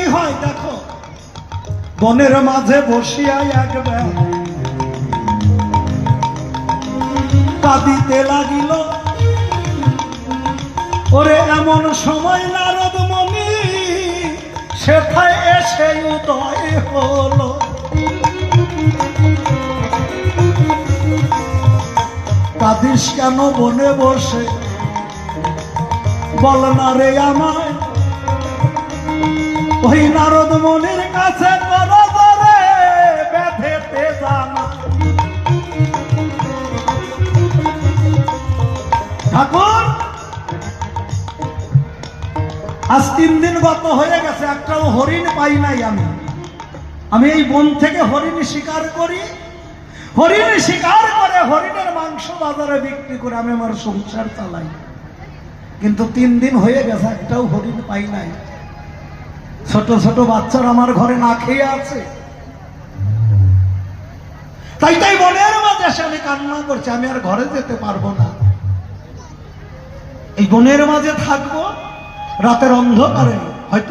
কি হয় দেখো, বনের মাঝে বসিয়া একবার কাঁদিতে লাগিল। ওরে এমন সময় নারদ মুনি সেথায় এসে উদয় হলো। কাঁদিস কেন বনে বসে, বল না রে আমায়। ওই নারদ মুনির কাছে করজরে ব্যথেতে জানা। ঠাকুর আজ 3 দিন গত হয়ে গেছে, একটাও হরিণ পাই নাই। আমি এই বন থেকে হরিণ শিকার করি, হরিণ শিকার করে হরিণের মাংস বাজারে বিক্রি করে আমি আমার সংসার চালাই, কিন্তু 3 দিন হয়ে গেছে একটাও হরিণ পাই নাই। ছোট ছোট বাচ্চারা আমার ঘরে না খেয়ে আছে। তাই বনের মাঝে এসে আমি কান্না করছি, আমি আর ঘরে যেতে পারবো না, এই বনের মাঝে থাকবো। রাতের অন্ধকারে হয়তো